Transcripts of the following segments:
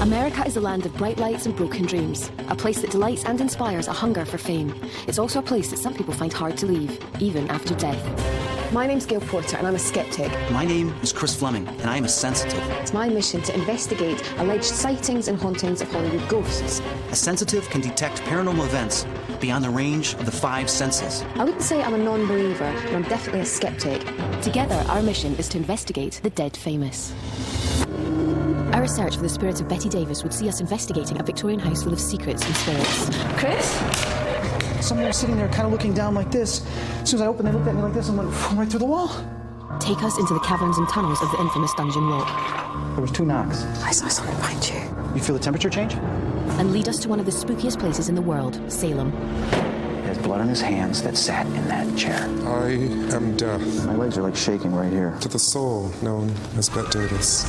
America is a land of bright lights and broken dreams, a place that delights and inspires a hunger for fame. It's also a place that some people find hard to leave, even after death. My name's Gail Porter and I'm a sceptic. My name is Chris Fleming and I am a sensitive. It's my mission to investigate alleged sightings and hauntings of Hollywood ghosts. A sensitive can detect paranormal events beyond the range of the 5 senses. I wouldn't say I'm a non-believer, but I'm definitely a sceptic. Together, our mission is to investigate the dead famous. Our research for the spirit of Bette Davis would see us investigating a Victorian house full of secrets and spirits. Chris? Someone was sitting there kind of looking down like this. As soon as I opened, they looked at me like this and went right through the wall. Take us into the caverns and tunnels of the infamous Dungeon Walk. There was 2 knocks. I saw something behind you. You feel the temperature change? And lead us to one of the spookiest places in the world, Salem. He has blood on his hands that sat in that chair. I am deaf. My legs are like shaking right here. To the soul known as Bette Davis.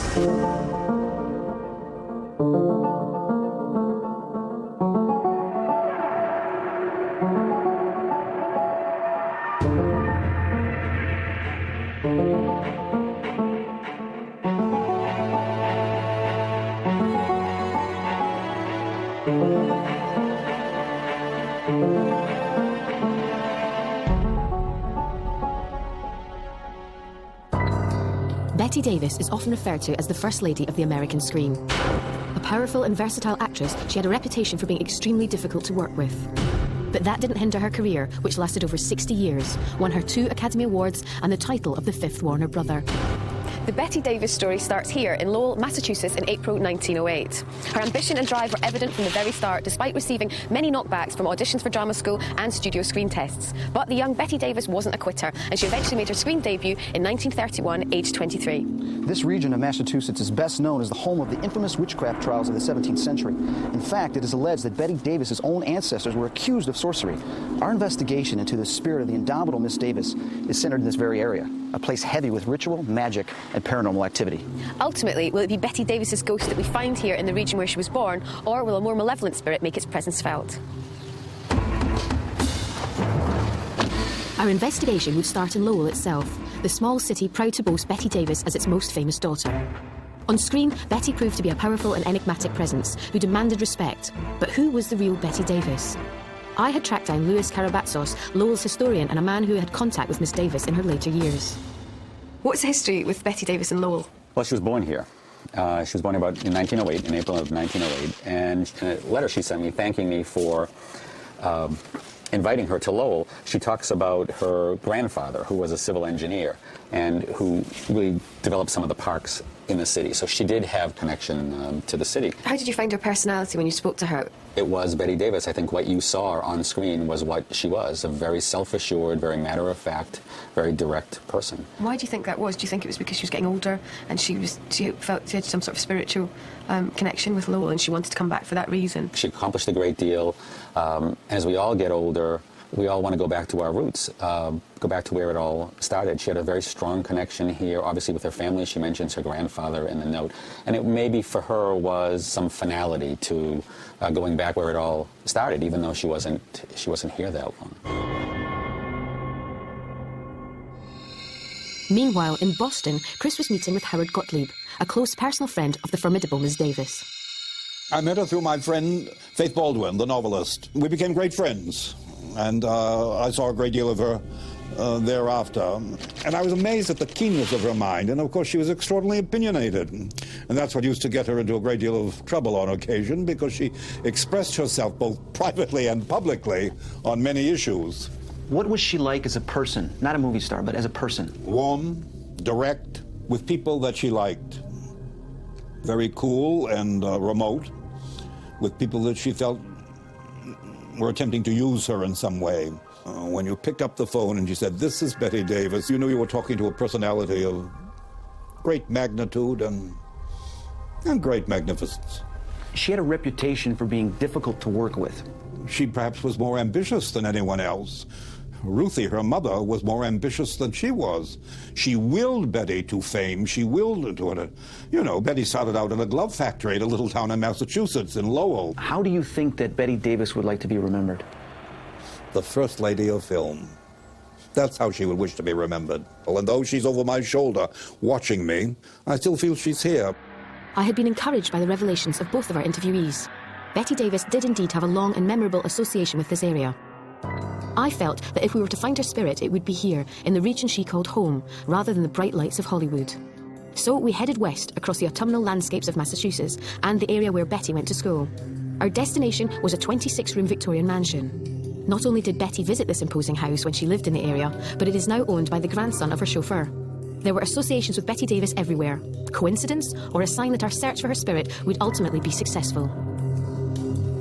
Bette Davis is often referred to as the First Lady of the American screen. A powerful and versatile actress, she had a reputation for being extremely difficult to work with. But that didn't hinder her career, which lasted over 60 years, won her 2 Academy Awards and the title of the 5th Warner Brother. The Bette Davis story starts here in Lowell, Massachusetts in April 1908. Her ambition and drive were evident from the very start, despite receiving many knockbacks from auditions for drama school and studio screen tests. But the young Bette Davis wasn't a quitter, and she eventually made her screen debut in 1931, aged 23. This region of Massachusetts is best known as the home of the infamous witchcraft trials of the 17th century. In fact, it is alleged that Bette Davis's own ancestors were accused of sorcery. Our investigation into the spirit of the indomitable Miss Davis is centered in this very area, a place heavy with ritual, magic, and paranormal activity. Ultimately, will it be Bette Davis's ghost that we find here in the region where she was born, or will a more malevolent spirit make its presence felt? Our investigation would start in Lowell itself, the small city proud to boast Bette Davis as its most famous daughter. On screen, Bette proved to be a powerful and enigmatic presence who demanded respect. But who was the real Bette Davis? I had tracked down Louis Karabatsos, Lowell's historian and a man who had contact with Miss Davis in her later years. What's the history with Bette Davis in Lowell? Well, she was born here. She was born about in 1908, in April of 1908, and in a letter she sent me thanking me for inviting her to Lowell, she talks about her grandfather, who was a civil engineer and who really developed some of the parks in the city. So she did have connection to the city. How did you find her personality when you spoke to her? It was Bette Davis. I think what you saw on screen was what she was, a very self-assured, very matter-of-fact, very direct person. Why do you think that was? Do you think it was because she was getting older and she felt she had some sort of spiritual connection with Lowell and she wanted to come back for that reason? She accomplished a great deal. As we all get older, we all want to go back to our roots, go back to where it all started. She had a very strong connection here, obviously with her family. She mentions her grandfather in the note. And it maybe for her was some finality to going back where it all started, even though she wasn't here that long. Meanwhile, in Boston, Chris was meeting with Howard Gottlieb, a close personal friend of the formidable Miss Davis. I met her through my friend Faith Baldwin, the novelist. We became great friends, and I saw a great deal of her thereafter. And I was amazed at the keenness of her mind, and of course she was extraordinarily opinionated. And that's what used to get her into a great deal of trouble on occasion, because she expressed herself both privately and publicly on many issues. What was she like as a person? Not a movie star, but as a person. Warm, direct, with people that she liked. Very cool and remote, with people that she felt were attempting to use her in some way. When you picked up the phone and she said, "This is Bette Davis," you knew you were talking to a personality of great magnitude and great magnificence. She had a reputation for being difficult to work with. She perhaps was more ambitious than anyone else. Ruthie, her mother, was more ambitious than she was. She willed Bette to fame. She willed to it. You know, Bette started out in a glove factory at a little town in Massachusetts, in Lowell. How do you think that Bette Davis would like to be remembered? The first lady of film. That's how she would wish to be remembered. Well, and though she's over my shoulder watching me, I still feel she's here. I had been encouraged by the revelations of both of our interviewees. Bette Davis did indeed have a long and memorable association with this area. I felt that if we were to find her spirit, it would be here, in the region she called home, rather than the bright lights of Hollywood. So we headed west across the autumnal landscapes of Massachusetts and the area where Bette went to school. Our destination was a 26-room Victorian mansion. Not only did Bette visit this imposing house when she lived in the area, but it is now owned by the grandson of her chauffeur. There were associations with Bette Davis everywhere. Coincidence, or a sign that our search for her spirit would ultimately be successful?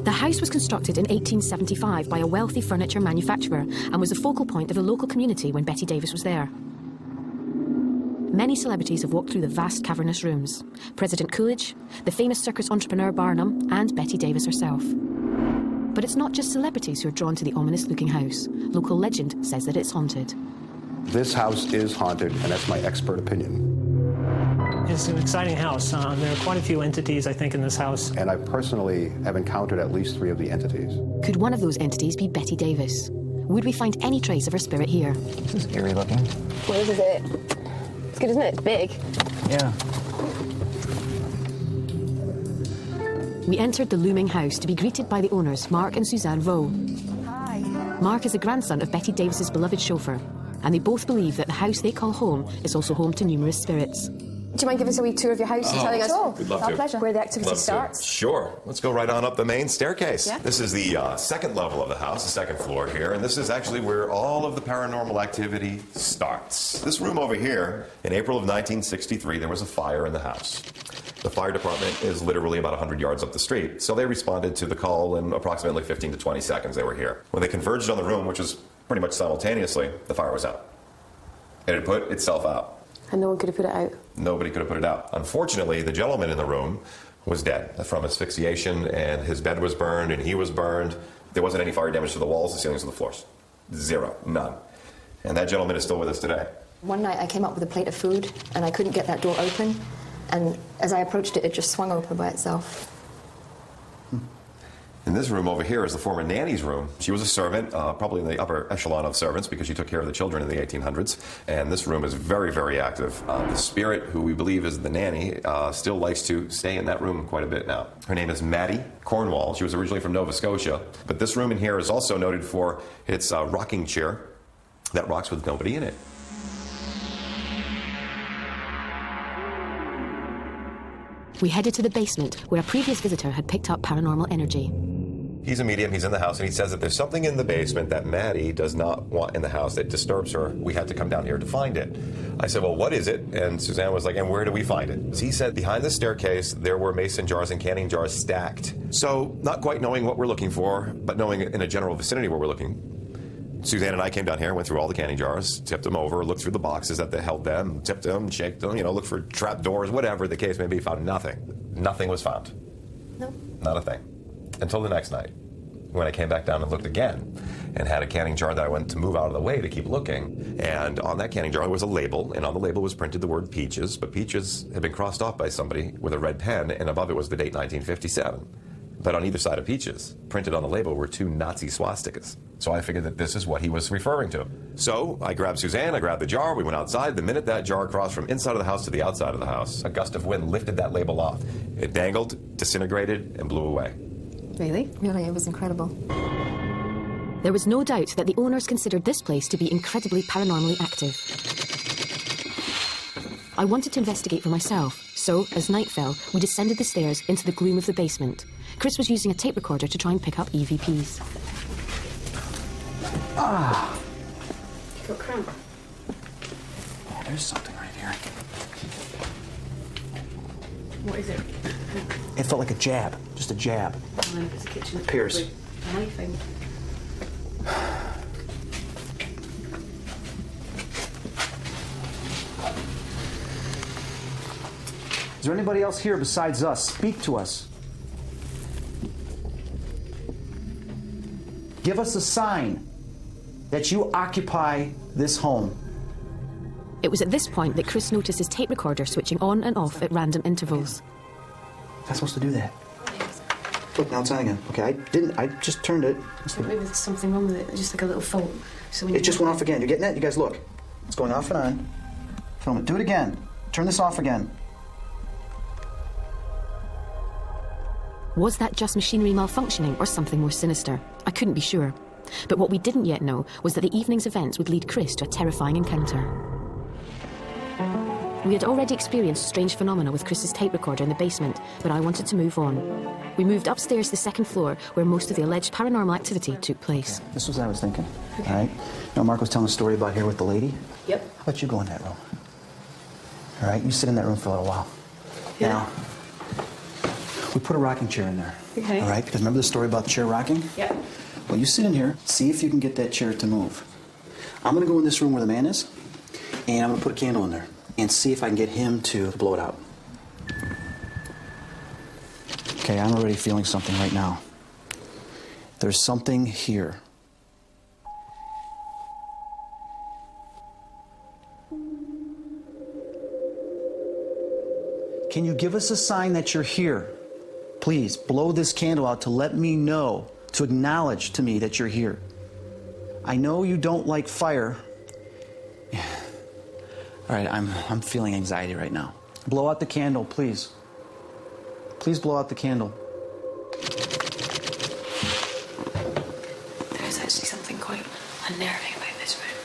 The house was constructed in 1875 by a wealthy furniture manufacturer and was a focal point of the local community when Bette Davis was there. Many celebrities have walked through the vast cavernous rooms. President Coolidge, the famous circus entrepreneur Barnum, and Bette Davis herself. But it's not just celebrities who are drawn to the ominous-looking house. Local legend says that it's haunted. This house is haunted, and that's my expert opinion. It's an exciting house. There are quite a few entities, I think, in this house. And I personally have encountered at least 3 of the entities. Could one of those entities be Bette Davis? Would we find any trace of her spirit here? This is eerie looking. Well, this is it. It's good, isn't it? It's big. Yeah. We entered the looming house to be greeted by the owners, Mark and Suzanne Rowe. Hi. Mark is the grandson of Bette Davis's beloved chauffeur, and they both believe that the house they call home is also home to numerous spirits. Do you mind giving us a wee tour of your house and telling us We'd love to. pleasure. Where the activity starts? Sure. Let's go right on up the main staircase. Yeah. This is the second level of the house, the second floor here, and this is actually where all of the paranormal activity starts. This room over here, in April of 1963, there was a fire in the house. The fire department is literally about 100 yards up the street, so they responded to the call in approximately 15 to 20 seconds they were here. When they converged on the room, which was pretty much simultaneously, the fire was out. It had put itself out. And no one could have put it out. Nobody could have put it out. Unfortunately, the gentleman in the room was dead from asphyxiation, and his bed was burned, and he was burned. There wasn't any fire damage to the walls, the ceilings, or the floors. Zero. None. And that gentleman is still with us today. One night I came up with a plate of food, and I couldn't get that door open. And as I approached it, it just swung open by itself. In this room over here is the former nanny's room. She was a servant, probably in the upper echelon of servants, because she took care of the children in the 1800s. And this room is very, very active. The spirit, who we believe is the nanny, still likes to stay in that room quite a bit now. Her name is Mattie Cornwall. She was originally from Nova Scotia. But this room in here is also noted for its rocking chair that rocks with nobody in it. We headed to the basement, where a previous visitor had picked up paranormal energy. He's a medium, he's in the house, and he says that there's something in the basement that Mattie does not want in the house that disturbs her. We had to come down here to find it. I said, well, what is it? And Suzanne was like, and where do we find it? So he said, behind the staircase, there were mason jars and canning jars stacked. So, not quite knowing what we're looking for, but knowing in a general vicinity where we're looking, Suzanne and I came down here, went through all the canning jars, tipped them over, looked through the boxes that they held them, tipped them, shaked them, looked for trap doors, whatever the case may be, found nothing. Nothing was found. No. Not a thing. Until the next night, when I came back down and looked again, and had a canning jar that I went to move out of the way to keep looking. And on that canning jar was a label, and on the label was printed the word peaches, but peaches had been crossed off by somebody with a red pen, and above it was the date 1957. But on either side of peaches, printed on the label, were 2 Nazi swastikas. So I figured that this is what he was referring to. So I grabbed Suzanne, I grabbed the jar, we went outside. The minute that jar crossed from inside of the house to the outside of the house, a gust of wind lifted that label off. It dangled, disintegrated, and blew away. Really? Really, it was incredible. There was no doubt that the owners considered this place to be incredibly paranormally active. I wanted to investigate for myself, so as night fell, we descended the stairs into the gloom of the basement. Chris was using a tape recorder to try and pick up EVPs. You got cramp? Oh, there's something right here. What is it? It felt like a jab, just a jab. Oh, it's a kitchen. Pierce. A knife thing. Is there anybody else here besides us? Speak to us. Give us a sign that you occupy this home. It was at this point that Chris noticed his tape recorder switching on and off at random intervals. I'm not supposed to do that. Look, now it's on again. Okay, I just turned it. Maybe there's something wrong with it, just like a little fault. So It just went off again. You're getting that? You guys look. It's going off and on. Film it. Do it again. Turn this off again. Was that just machinery malfunctioning or something more sinister? I couldn't be sure. But what we didn't yet know was that the evening's events would lead Chris to a terrifying encounter. We had already experienced strange phenomena with Chris's tape recorder in the basement, but I wanted to move on. We moved upstairs to the second floor, where most of the alleged paranormal activity took place. This was what I was thinking. Okay. All right? You know, Mark was telling a story about here with the lady? Yep. How about you go in that room? All right? You sit in that room for a little while. Yeah. Now, we put a rocking chair in there. Okay. All right? Because remember the story about the chair rocking? Yep. Well, you sit in here, see if you can get that chair to move. I'm going to go in this room where the man is, and I'm going to put a candle in there and see if I can get him to blow it out. Okay, I'm already feeling something right now. There's something here. Can you give us a sign that you're here? Please, blow this candle out to let me know, to acknowledge to me that you're here. I know you don't like fire. All right, I'm feeling anxiety right now. Blow out the candle, please. Please blow out the candle. There is actually something quite unnerving about this room.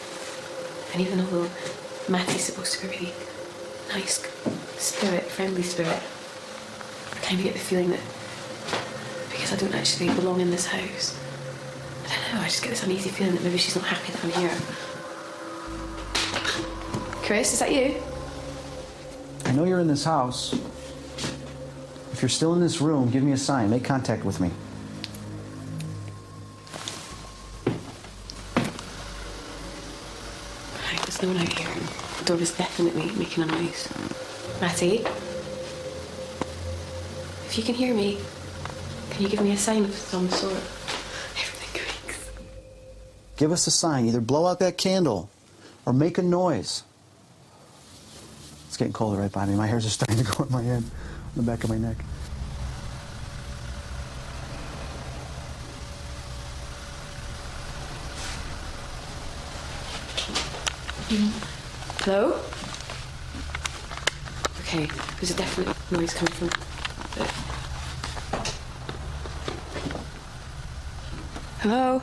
And even although Matty's supposed to be a really nice spirit, friendly spirit, I kind of get the feeling that because I don't actually belong in this house, I don't know, I just get this uneasy feeling that maybe she's not happy that I'm here. Chris, is that you? I know you're in this house. If you're still in this room, give me a sign. Make contact with me. Right, there's no one out here. The door is definitely making a noise. Matty? If you can hear me, can you give me a sign of some sort? Everything creaks. Give us a sign. Either blow out that candle or make a noise. It's getting colder right by me. My hairs are starting to go in my head, on the back of my neck. Hello? Okay, there's a definite noise coming from... Hello?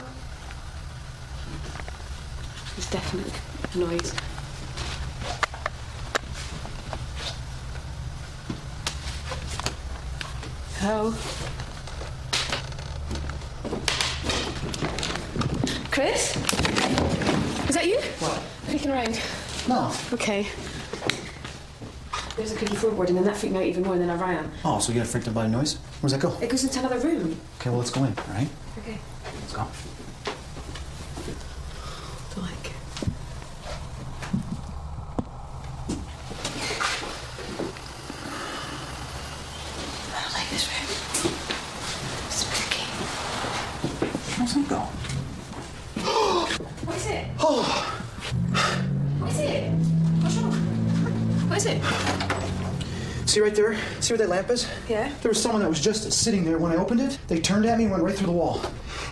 There's definitely a noise. Hello? Chris? Is that you? What? Creaking around. No. Okay. There's a creaky floorboard, and then that freaked me out even more than I ran. Oh, so you got freaked out by a noise? Where's that go? It goes into another room. Okay, well, let's go in, all right? Okay. Let's go. Don't like it. I don't like this room. Spooky. Where's that go? What is it? Oh! What is it? What's wrong? What is it? See right there? See where that lamp is? Yeah. There was someone that was just sitting there when I opened it. They turned at me and went right through the wall.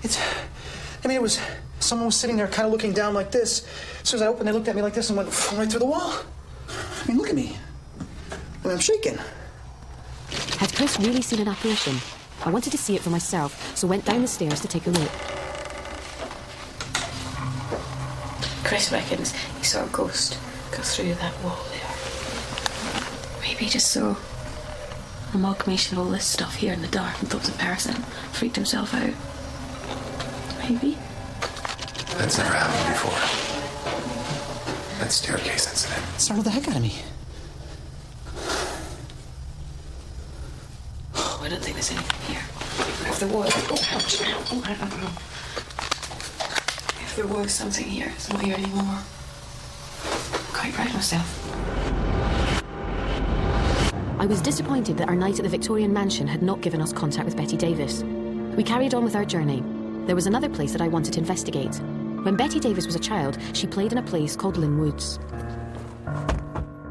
It was, someone was sitting there kind of looking down like this. As soon as I opened, they looked at me like this and went right through the wall. I mean, look at me. I mean, I'm shaking. Had Chris really seen an apparition? I wanted to see it for myself, so went down the stairs to take a look. Chris reckons he saw a ghost go through that wall there. Maybe he just saw an amalgamation of all this stuff here in the dark and thought it was a person, freaked himself out. Maybe. That's never happened before. That staircase incident. It startled the heck out of me. Oh, I don't think there's anything here. If there was... Oh, ouch. Oh, I don't know. If there was something here, it's not here anymore. I'm quite proud of myself. I was disappointed that our night at the Victorian mansion had not given us contact with Bette Davis. We carried on with our journey. There was another place that I wanted to investigate. When Bette Davis was a child, she played in a place called Lynn Woods.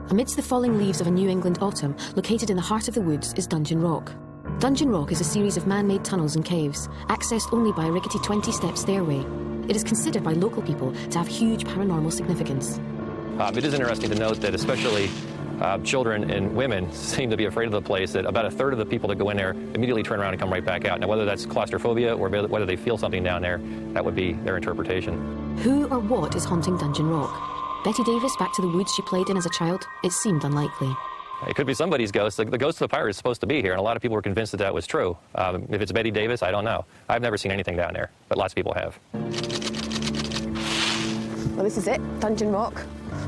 Amidst the falling leaves of a New England autumn, located in the heart of the woods is Dungeon Rock. Dungeon Rock is a series of man-made tunnels and caves, accessed only by a rickety 20-step stairway. It is considered by local people to have huge paranormal significance. It is interesting to note that especially children and women seem to be afraid of the place, that about a third of the people that go in there immediately turn around and come right back out. Now, whether that's claustrophobia or whether they feel something down there, that would be their interpretation. Who or what is haunting Dungeon Rock? Betty Davis back to the woods she played in as a child? It seemed unlikely. It could be somebody's ghost. The ghost of the pirate is supposed to be here, and a lot of people were convinced that that was true. If it's Betty Davis, I don't know. I've never seen anything down there, but lots of people have. Well, this is it, Dungeon Rock.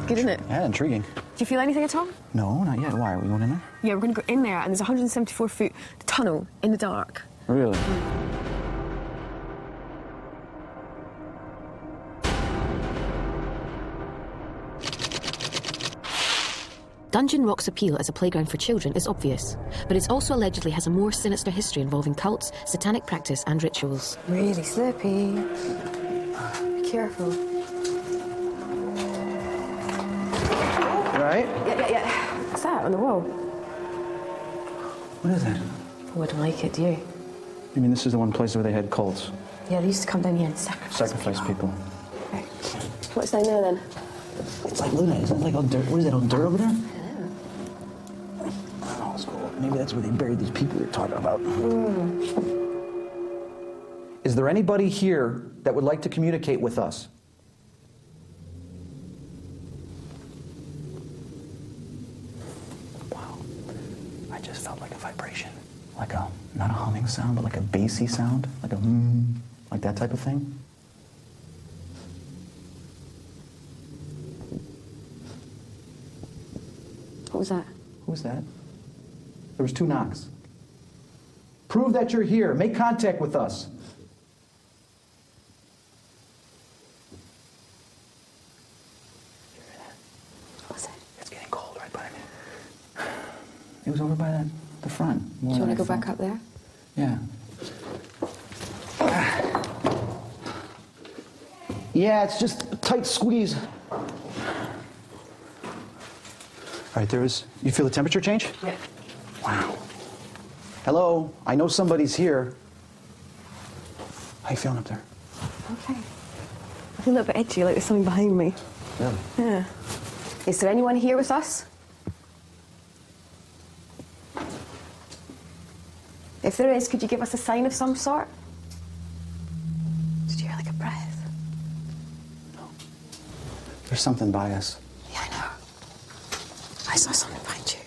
Good, isn't it? Yeah, intriguing. Do you feel anything at all? No, not yet. Why? Are we going in there? Yeah, we're going to go in there, and there's a 174-foot tunnel in the dark. Really? Dungeon Rock's appeal as a playground for children is obvious, but it also allegedly has a more sinister history involving cults, satanic practice and rituals. Really slippy. Be careful. Right? Yeah. What's that on the wall? What is that? Oh, I don't like it, do you? You mean this is the one place where they had cults? Yeah, they used to come down here and Sacrifice people. Right. What's down there then? It's like, look at that. Isn't it like all dirt? What is that, all dirt over there? Oh, it's cool. Maybe that's where they buried these people you're talking about. Is there anybody here that would like to communicate with us? Wow. I just felt like a vibration. Like a, not a humming sound, but like a bassy sound. Like a like that type of thing. What was that? Who was that? There was 2 knocks. Prove that you're here. Make contact with us. What was it? It's getting cold right by me. It was over by the front. Do you want to go back up there? Yeah. Yeah, it's just a tight squeeze. All right, you feel the temperature change? Yeah. Wow. Hello, I know somebody's here. How you feeling up there? Okay. I feel a little bit edgy, like there's something behind me. Really? Yeah. Is there anyone here with us? If there is, could you give us a sign of some sort? Did you hear like a breath? No. There's something by us. Yeah, I know. I saw something behind you.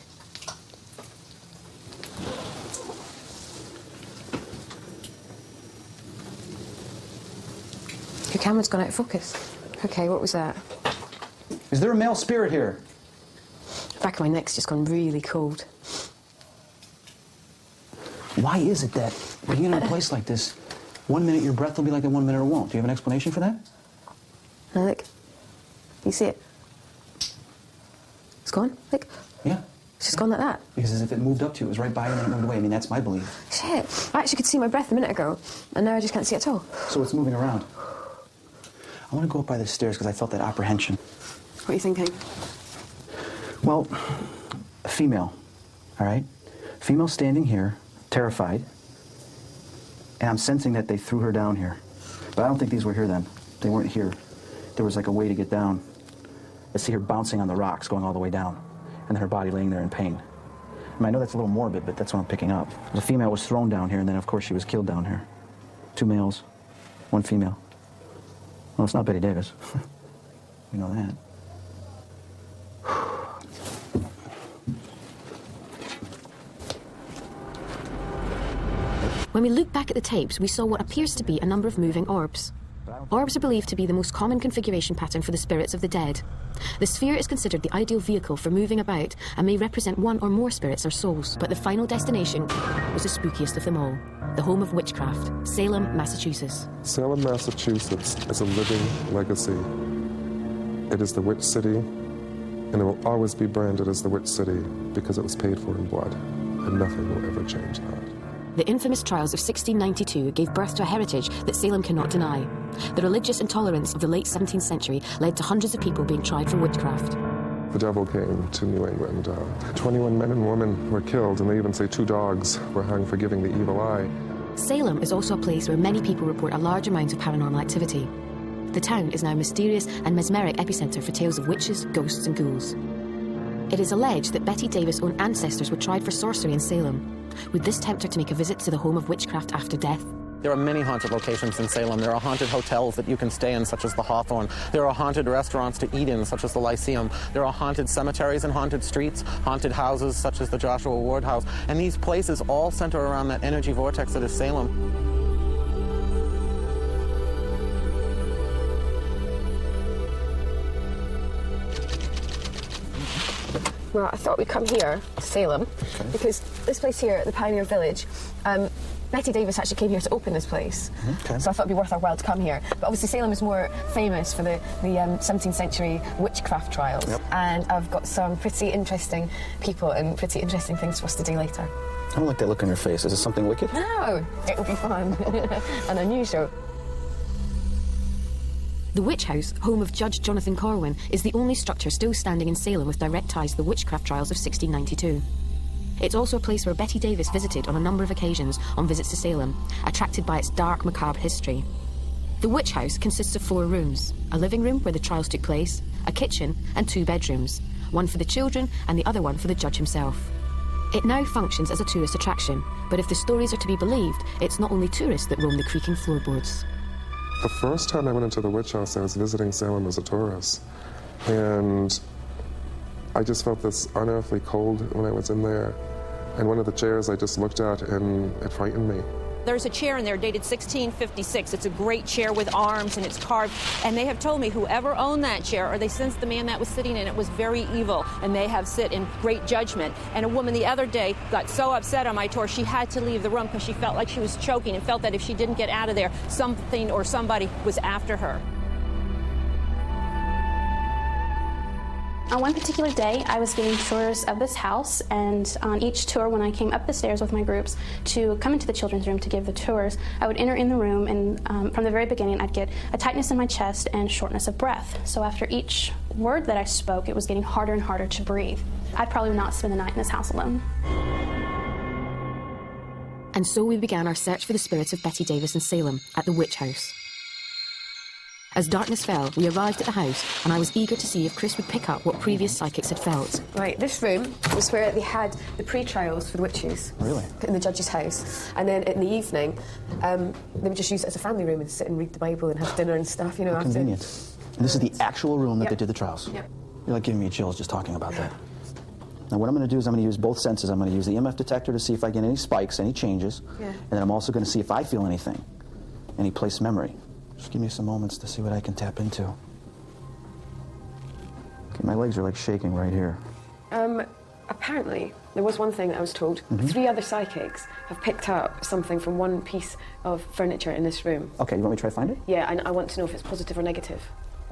Your camera's gone out of focus. Okay, what was that? Is there a male spirit here? The back of my neck's just gone really cold. Why is it that when you get in a place like this, 1 minute your breath will be like that, 1 minute it won't? Do you have an explanation for that? Now look. You see it? It's gone. Look. Yeah. It's just gone like that. Because as if it moved up to you, it was right by you and then it moved away. I mean, that's my belief. Shit. I actually could see my breath a minute ago, and now I just can't see it at all. So it's moving around. I want to go up by the stairs because I felt that apprehension. What are you thinking? Well, a female, all right? Female standing here, terrified, and I'm sensing that they threw her down here. But I don't think these were here then. They weren't here. There was like a way to get down. I see her bouncing on the rocks, going all the way down, and then her body laying there in pain. I mean, I know that's a little morbid, but that's what I'm picking up. The female was thrown down here, and then, of course, she was killed down here. 2 males, 1 female. Well, it's not Betty Davis. We know that. When we look back at the tapes, we saw what appears to be a number of moving orbs. Orbs are believed to be the most common configuration pattern for the spirits of the dead. The sphere is considered the ideal vehicle for moving about and may represent one or more spirits or souls. But the final destination was the spookiest of them all, the home of witchcraft, Salem, Massachusetts. Salem, Massachusetts is a living legacy. It is the witch city, and it will always be branded as the witch city because it was paid for in blood, and nothing will ever change that. The infamous trials of 1692 gave birth to a heritage that Salem cannot deny. The religious intolerance of the late 17th century led to hundreds of people being tried for witchcraft. The devil came to New England. 21 men and women were killed, and they even say 2 dogs were hung for giving the evil eye. Salem is also a place where many people report a large amount of paranormal activity. The town is now a mysterious and mesmeric epicenter for tales of witches, ghosts and ghouls. It is alleged that Bette Davis' own ancestors were tried for sorcery in Salem. Would this tempt her to make a visit to the home of witchcraft after death? There are many haunted locations in Salem. There are haunted hotels that you can stay in, such as the Hawthorne. There are haunted restaurants to eat in, such as the Lyceum. There are haunted cemeteries and haunted streets, haunted houses, such as the Joshua Ward House. And these places all center around that energy vortex that is Salem. Well, I thought we'd come here to Salem because this place here, the Pioneer Village, Bette Davis actually came here to open this place. So I thought it'd be worth our while to come here. But obviously Salem is more famous for the 17th century witchcraft trials. And I've got some pretty interesting people and pretty interesting things for us to do later. I don't like that look on your face. Is it something wicked? No, it'll be fun and unusual. The Witch House, home of Judge Jonathan Corwin, is the only structure still standing in Salem with direct ties to the witchcraft trials of 1692. It's also a place where Bette Davis visited on a number of occasions on visits to Salem, attracted by its dark, macabre history. The Witch House consists of 4 rooms, a living room where the trials took place, a kitchen, and 2 bedrooms, one for the children and the other one for the judge himself. It now functions as a tourist attraction, but if the stories are to be believed, it's not only tourists that roam the creaking floorboards. The first time I went into the witch house, I was visiting Salem as a tourist. And I just felt this unearthly cold when I was in there. And one of the chairs I just looked at and it frightened me. There's a chair in there dated 1656. It's a great chair with arms and it's carved. And they have told me whoever owned that chair, or they sensed the man that was sitting in it, was very evil. And they have sit in great judgment. And a woman the other day got so upset on my tour, she had to leave the room because she felt like she was choking and felt that if she didn't get out of there, something or somebody was after her. On one particular day, I was giving tours of this house, and on each tour, when I came up the stairs with my groups to come into the children's room to give the tours, I would enter in the room, and from the very beginning, I'd get a tightness in my chest and shortness of breath. So after each word that I spoke, it was getting harder and harder to breathe. I'd probably not spend the night in this house alone. And so we began our search for the spirits of Bette Davis in Salem at the Witch House. As darkness fell, we arrived at the house, and I was eager to see if Chris would pick up what previous psychics had felt. Right, this room was where they had the pre-trials for the witches. Really? In the judge's house. And then in the evening, they would just use it as a family room and sit and read the Bible and have dinner and stuff, you know. How convenient. And this is the actual room that they did the trials? Yep. You're like giving me chills just talking about that. Now what I'm going to do is I'm going to use both senses. I'm going to use the EMF detector to see if I get any spikes, any changes. And then I'm also going to see if I feel anything, any place memory. Just give me some moments to see what I can tap into. Okay, my legs are like shaking right here. Apparently, there was one thing that I was told. 3 other psychics have picked up something from one piece of furniture in this room. Okay, you want me to try to find it? Yeah, and I want to know if it's positive or negative.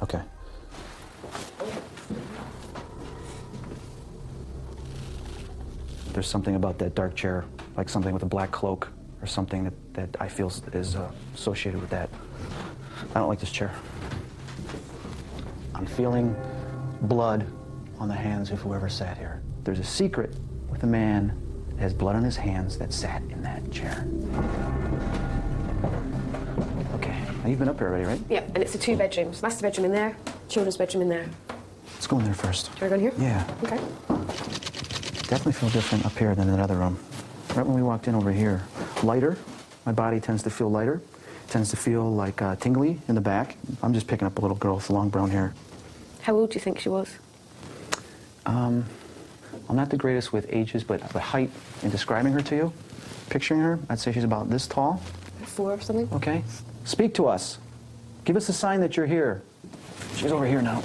Okay. There's something about that dark chair, like something with a black cloak, or something that I feel is associated with that. I don't like this chair. I'm feeling blood on the hands of whoever sat here. There's a secret with a man that has blood on his hands that sat in that chair. Okay, now you've been up here already, right? Yeah, and it's the 2 bedrooms. Master bedroom in there, children's bedroom in there. Let's go in there first. Do you want to go in here? Yeah. Okay. Definitely feel different up here than in that other room. Right when we walked in over here, lighter. My body tends to feel lighter. Tends to feel like tingly in the back. I'm just picking up a little girl with long brown hair. How old do you think she was? I'm not the greatest with ages, but height in describing her to you, picturing her, I'd say she's about this tall. 4 or something? Okay. Speak to us. Give us a sign that you're here. She's over here now.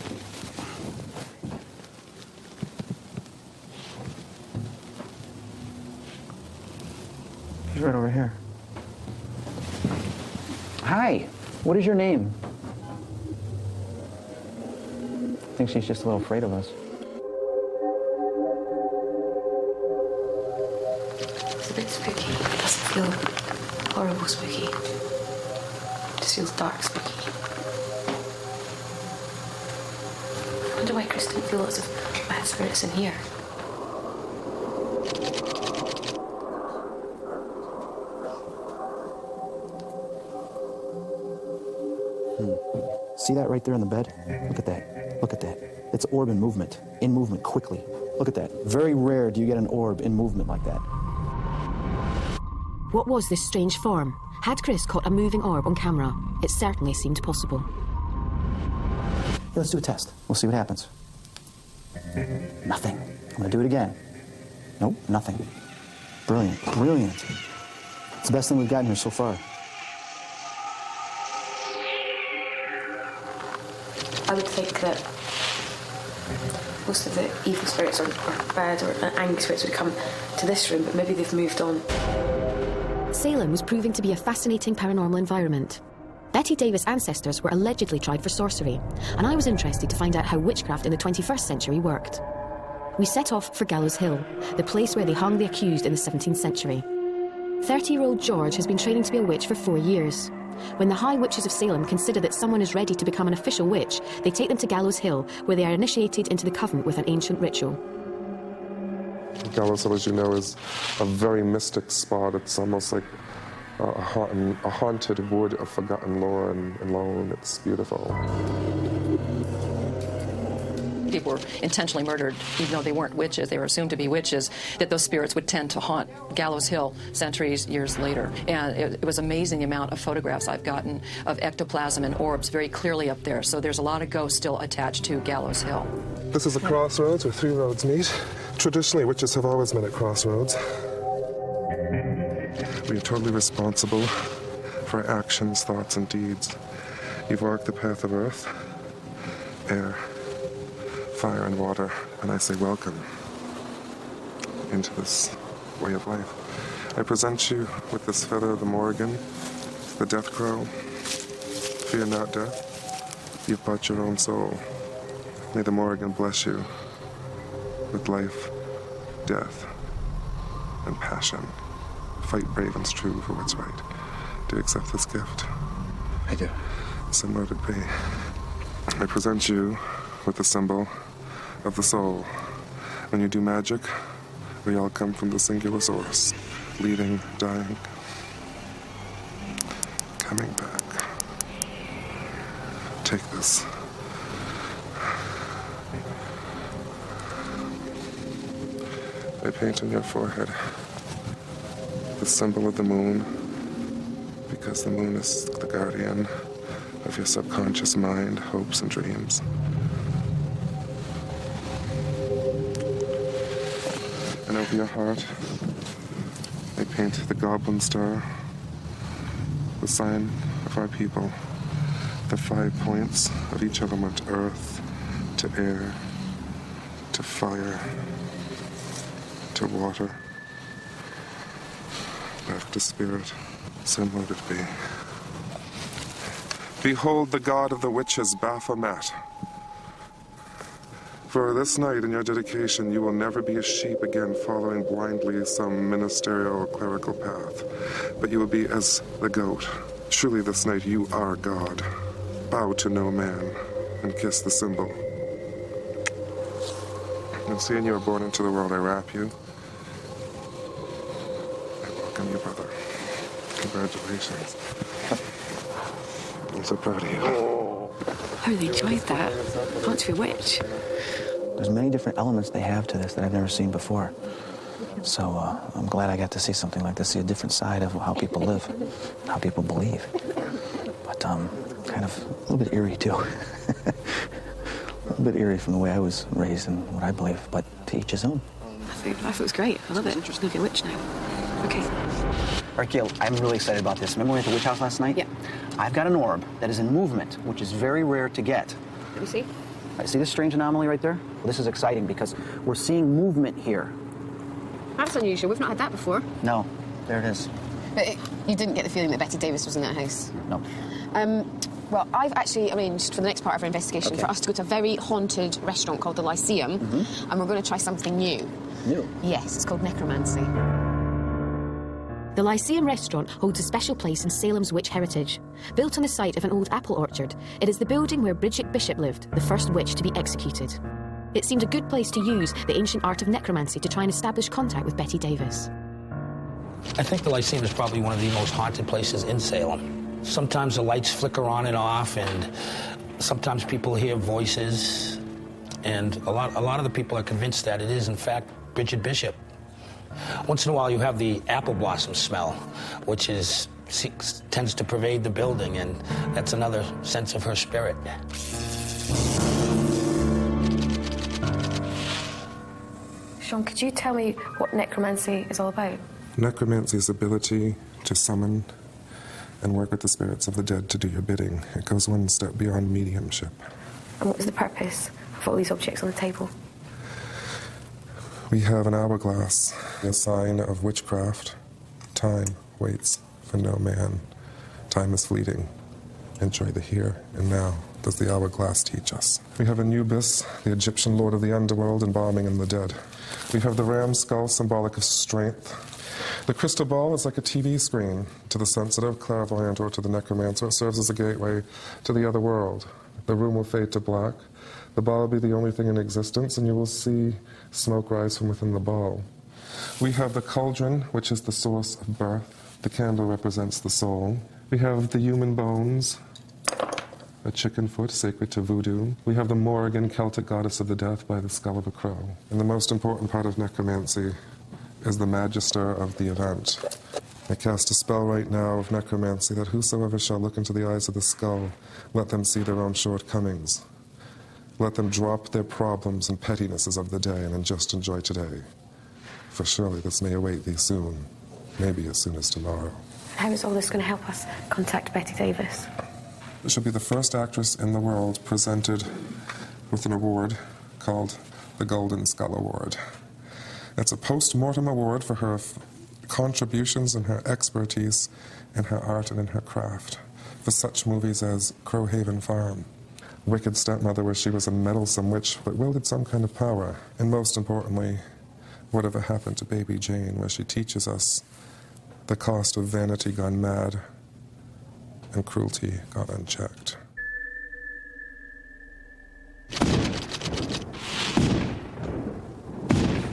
She's right over here. Hi, what is your name? I think she's just a little afraid of us. It's a bit spooky. It doesn't feel horrible spooky. It just feels dark spooky. I wonder why Chris didn't feel lots of bad spirits in here. See that right there in the bed? Look at that. Look at that. It's orb in movement. In movement, quickly. Look Look at that. Very rare do you get an orb in movement like that. What was this strange form? Had Chris caught a moving orb on camera? It certainly seemed possible. Let's do a test. We'll see what happens. Nothing. I'm going to do it again. Nope, nothing. Brilliant, brilliant. It's the best thing we've gotten here so far. I would think that most of the evil spirits or bad or angry spirits would come to this room, but maybe they've moved on. Salem was proving to be a fascinating paranormal environment. Bette Davis' ancestors were allegedly tried for sorcery, and I was interested to find out how witchcraft in the 21st century worked. We set off for Gallows Hill, the place where they hung the accused in the 17th century. 30-year-old George has been training to be a witch for 4 years. When the High Witches of Salem consider that someone is ready to become an official witch, they take them to Gallows Hill, where they are initiated into the covenant with an ancient ritual. Gallows Hill, as you know, is a very mystic spot. It's almost like a haunted wood of forgotten lore and lone. It's beautiful. People were intentionally murdered, even though they weren't witches. They were assumed to be witches, that those spirits would tend to haunt Gallows Hill centuries, years later. And it was amazing the amount of photographs I've gotten of ectoplasm and orbs very clearly up there. So there's a lot of ghosts still attached to Gallows Hill. This is a crossroads where 3 roads meet. Traditionally, witches have always met at crossroads. We are totally responsible for our actions, thoughts, and deeds. You've walked the path of earth, air, fire, and water, and I say welcome into this way of life. I present you with this feather of the Morrigan, the death crow. Fear not death. You've bought your own soul. May the Morrigan bless you with life, death, and passion. Fight brave and true for what's right. Do you accept this gift? I do. So let it be. I present you with the symbol of the soul. When you do magic, we all come from the singular source, leading, dying, coming back. Take this. I paint on your forehead the symbol of the moon, because the moon is the guardian of your subconscious mind, hopes, and dreams. And over your heart, I paint the goblin star, the sign of our people, the 5 points of each element: earth, to air, to fire, to water, back to spirit. So let it be. Behold the god of the witches, Baphomet. For this night in your dedication, you will never be a sheep again following blindly some ministerial or clerical path, but you will be as the goat. Surely this night you are God. Bow to no man and kiss the symbol. And seeing you are born into the world, I wrap you. I welcome you, brother. Congratulations. I'm so proud of you. I really enjoyed that. I want to be a witch. There's many different elements they have to this that I've never seen before. So I'm glad I got to see something like this, see a different side of how people live, how people believe. But kind of a little bit eerie, too. A little bit eerie from the way I was raised and what I believe, but to each his own. I thought it was great. I love it. I'm just going to be a witch now. Okay. All right, Gail, I'm really excited about this. Remember we went to the witch house last night? Yeah. I've got an orb that is in movement, which is very rare to get. Let me see. All right, see this strange anomaly right there? Well, this is exciting because we're seeing movement here. That's unusual. We've not had that before. No, there it is. But you didn't get the feeling that Bette Davis was in that house? No. Well, I've actually arranged for the next part of our investigation for us to go to a very haunted restaurant called the Lyceum, and we're going to try something new. New? Yes, it's called necromancy. The Lyceum restaurant holds a special place in Salem's witch heritage. Built on the site of an old apple orchard, it is the building where Bridget Bishop lived, the first witch to be executed. It seemed a good place to use the ancient art of necromancy to try and establish contact with Bette Davis. I think the Lyceum is probably one of the most haunted places in Salem. Sometimes the lights flicker on and off, and sometimes people hear voices. And a lot of the people are convinced that it is, in fact, Bridget Bishop. Once in a while, you have the apple blossom smell, which tends to pervade the building, and that's another sense of her spirit. Sean, could you tell me what necromancy is all about? Necromancy's ability to summon and work with the spirits of the dead to do your bidding. It goes one step beyond mediumship. And what was the purpose of all these objects on the table? We have an hourglass, a sign of witchcraft. Time waits for no man. Time is fleeting. Enjoy the here and now, does the hourglass teach us. We have Anubis, the Egyptian lord of the underworld, embalming in the dead. We have the ram skull, symbolic of strength. The crystal ball is like a TV screen to the sensitive, clairvoyant, or to the necromancer. It serves as a gateway to the other world. The room will fade to black. The ball will be the only thing in existence, and you will see smoke rise from within the ball. We have the cauldron, which is the source of birth. The candle represents the soul. We have the human bones, a chicken foot sacred to voodoo. We have the Morrigan, Celtic goddess of the death, by the skull of a crow. And the most important part of necromancy is the magister of the event. I cast a spell right now of necromancy that whosoever shall look into the eyes of the skull, let them see their own shortcomings. Let them drop their problems and pettinesses of the day and just enjoy today. For surely this may await thee soon, maybe as soon as tomorrow. How is all this going to help us contact Bette Davis? She'll be the first actress in the world presented with an award called the Golden Skull Award. It's a post-mortem award for her contributions and her expertise in her art and in her craft for such movies as Crowhaven Farm, Wicked Stepmother, where she was a meddlesome witch but wielded some kind of power, and most importantly, Whatever Happened to Baby Jane, where she teaches us the cost of vanity gone mad and cruelty gone unchecked.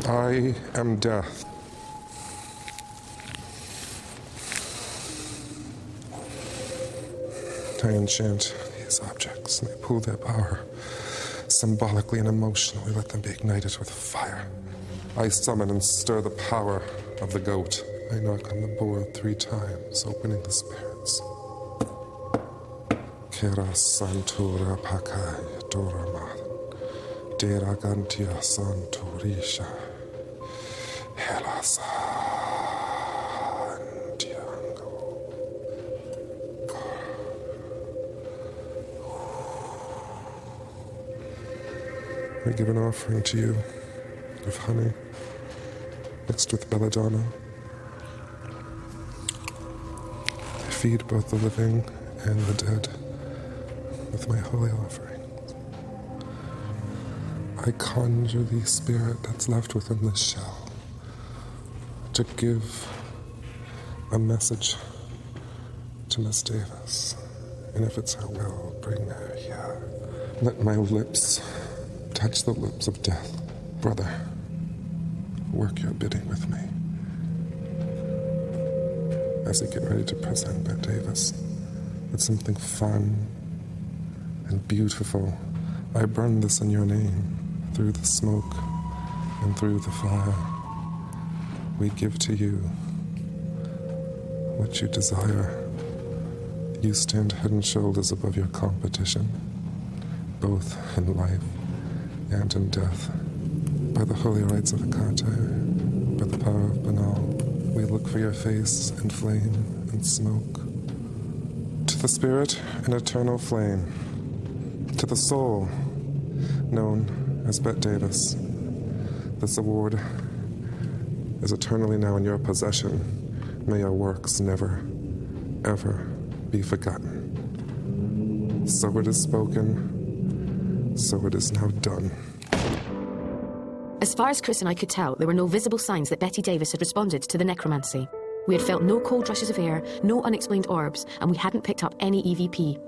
I am death. I enchant these objects, and they pull their power. Symbolically and emotionally, let them be ignited with fire. I summon and stir the power of the goat. I knock on the board 3 times, opening the spirits. Kera Santura Pakai Doramat, Dera Gantia Santurisha, Hela I give an offering to you of honey mixed with belladonna. I feed both the living and the dead with my holy offering. I conjure the spirit that's left within this shell to give a message to Miss Davis. And if it's her will, bring her here. Let my lips touch the lips of death. Brother, work your bidding with me. As I get ready to present Bette Davis with something fun and beautiful, I burn this in your name, through the smoke and through the fire. We give to you what you desire. You stand head and shoulders above your competition, both in life and in death. By the holy rites of Hecate, by the power of Banal, we look for your face in flame and smoke. To the spirit, an eternal flame. To the soul, known as Bette Davis, this award is eternally now in your possession. May your works never, ever be forgotten. So it is spoken, so it is now done. As far as Chris and I could tell, there were no visible signs that Bette Davis had responded to the necromancy. We had felt no cold rushes of air, no unexplained orbs, and we hadn't picked up any EVP.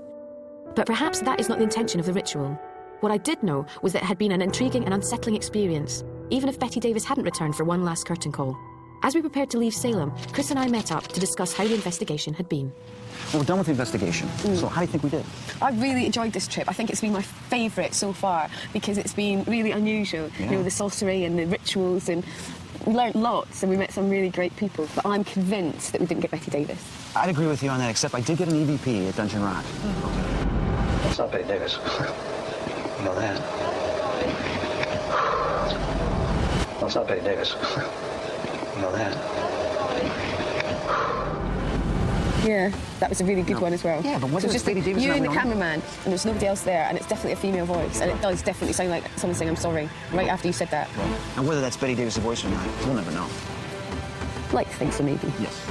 But perhaps that is not the intention of the ritual. What I did know was that it had been an intriguing and unsettling experience, even if Bette Davis hadn't returned for one last curtain call. As we prepared to leave Salem, Chris and I met up to discuss how the investigation had been. Well, we're done with the investigation. So how do you think we did? I really enjoyed this trip. I think it's been my favourite so far because it's been really unusual. Yeah. You know, the sorcery and the rituals, and we learnt lots and we met some really great people. But I'm convinced that we didn't get Bette Davis. I'd agree with you on that, except I did get an EVP at Dungeon Rock. That's not Bette Davis. You know that. That's not Bette Davis. You know that. Yeah, that was a really good one as well. Yeah, but what so is just Bette Davis you not and the known? cameraman, and there's nobody else there, and it's definitely a female voice, and it does definitely sound like someone saying "I'm sorry" right after you said that. And whether that's Bette Davis' voice or not, we'll never know. Like to think so, maybe. Yes.